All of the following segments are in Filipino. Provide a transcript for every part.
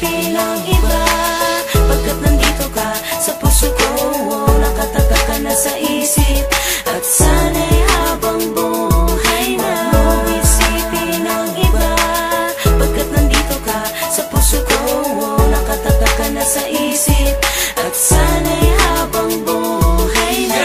isipin ang iba, pagkat nandito ka sa puso ko. Nakatatak ka na sa isip, at sana'y habang buhay na. Huwag mong isipin ang iba, pagkat nandito ka sa puso ko. Nakatatak ka na sa isip, at sana'y habang buhay na.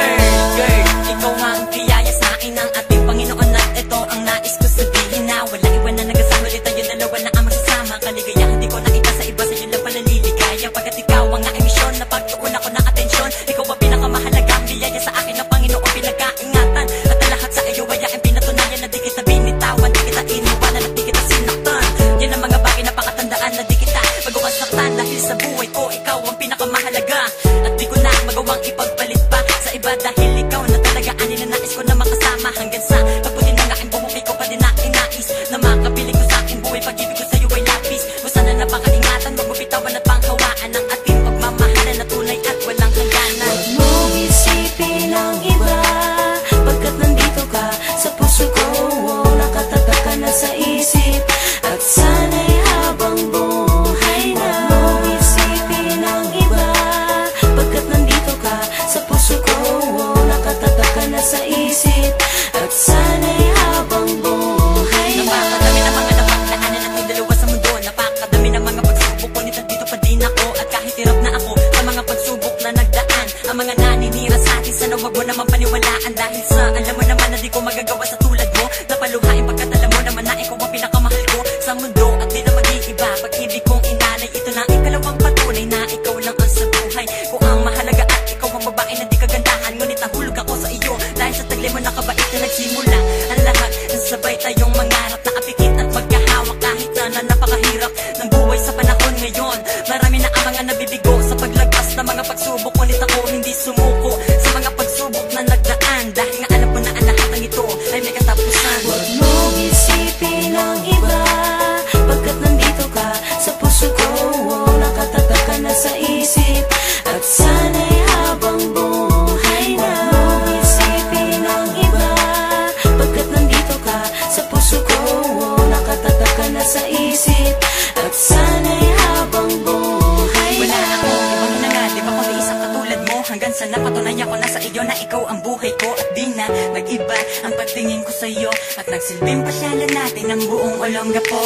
Girl, ikaw nga ang biyaya sa akin ng ating Panginoon, at ito ang nais ko sabihin na wala iwan na nagasama ulit tayo dalawa na ang magsasama. Kaligayahan di ko nakita sa iba, sa'yo lang pala liligaya, pagkat ikaw ang aking misyon na pagtuunan ko ng atensyon. Ikaw ang pinakamahalaga, ang biyaya sa akin ng Panginoon, pinag-aingatan, at ang lahat sa iyo ay aking pinatunayan na di kita binitawan, di kita iniwanan, at di kita sinaktan. Yan ang mga bagay na pakatandaan na di kita magkakasaktan, dahil sa buhay ko ikaw ang pinakamahalaga, at di ko na magawang ipagpalit pa sa iba, dahil ikaw na talaga ang ninanais ko na makasama. Hanggang sa pagputi ng aking buhok, ikaw pa din aking nais na makapiling ko sa aking buhay. Pag-ibig ko sa'yo ay lapis, basta na napakaingatan, wag mo bitawan at panghawaan ng ating pagmamahalan na tunay at walang hangganan. Huwag mong isipin ang iba, pagkat nandito ka sa puso ko. Nakatatak ka na sa isip, at sana'y habang buhay na. Huwag mong isipin ang iba, pagkat nandito ka sa puso ko. Nakatatak ka na sa isip, at sana'y habang buhay na. Napakadami ng mga napagdaanan nating dalawa sa mundo, napakadami ng mga pagsubok, ngunit nandito pa din ako. At kahit hirap na ako sa mga pagsubok na nagdaan, ang mga naninira sa atin, sana wag mo naman paniwalaan, dahil sa alam mo naman na di ko magagawa sa tulad mo, napaluhain pagkat alam mo naman na ikaw ang pinakamahal ko sa mundo, at di na mag-iiba. Pag-ibig kong inalay, ito na ikalawang patunay na ikaw lang ang sa buhay ko ang mahalaga, at ikaw ang babae na di kagandahan, ngunit nahulog ako sa iyo dahil sa taglay mo nakabait na nagsimula ang lahat. Sabay tayong mangarap na apikit at magkahawak, kahit na napakahirap ng buhay sa panahon ngayon. Marami na ang mga nabibigo sa paglagpas ng mga pagsubok, ngunit ako hindi sumuko sa mga pagsubok na nagdaan, dahil nga alam ko na ang lahat ng ito ay may katapusan. Huwag mong isipin ang iba, pagkat nandito ka sa puso ko. Nakatatak ka na sa isip, at sana'y habang buhay na. Huwag mong isipin ang iba, pagkat nandito ka sa puso ko. Nakatatak ka na sa isip, at sana'y habang buhay Wala na. ako ibang hinangalip, ako na isang katulad mo, hanggang sa napatunayan ko na sa iyo na ikaw ang buhay ko, at di na nag-iba ang pagtingin ko sa iyo, at nagsilbing pasyalan natin ang buong Olongapo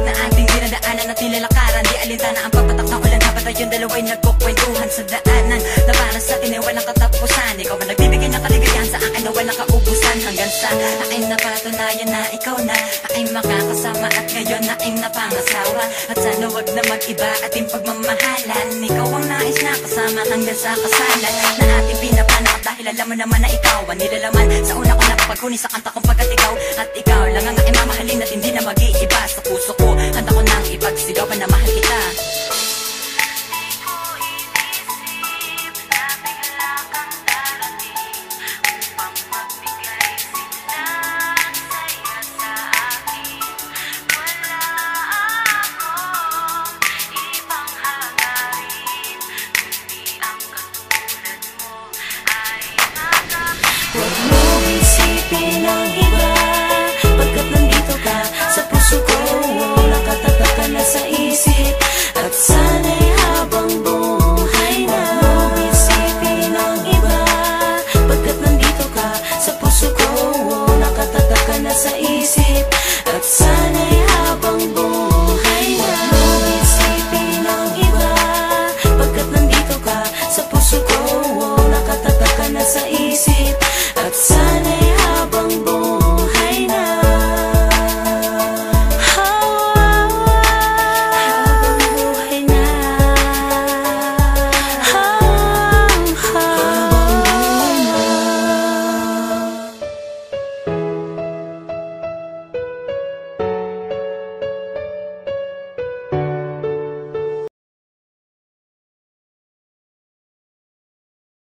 na ating dinadaanan at nilalakaran. Di alintana ang pagpatak ng ulan habang tayong dalawa'y nagkukwentuhan sa daanan na para sa atin ay walang katapusan. Ikaw ang nagbibigay ng kaligayahan sa akin na walang kaubusan, hanggang sa aking napatunayan na ikaw na aking makakasama, at ngayon na aking napangasawa. At sana wag na mag-iba ating pagmamahalan, ikaw ang nais na kasama hanggang sa kasalan na ating pinapanakap, dahil alam mo naman na ikaw ang nilalaman sa una ko nakapagkuni sa kanta kong pagkat ikaw at ikaw lang ang aking mamahalin, at hindi na mag-iiba sa puso ko. Handa ko nang ipagsigaw pa na mahal kita. Huwag mong isipin ang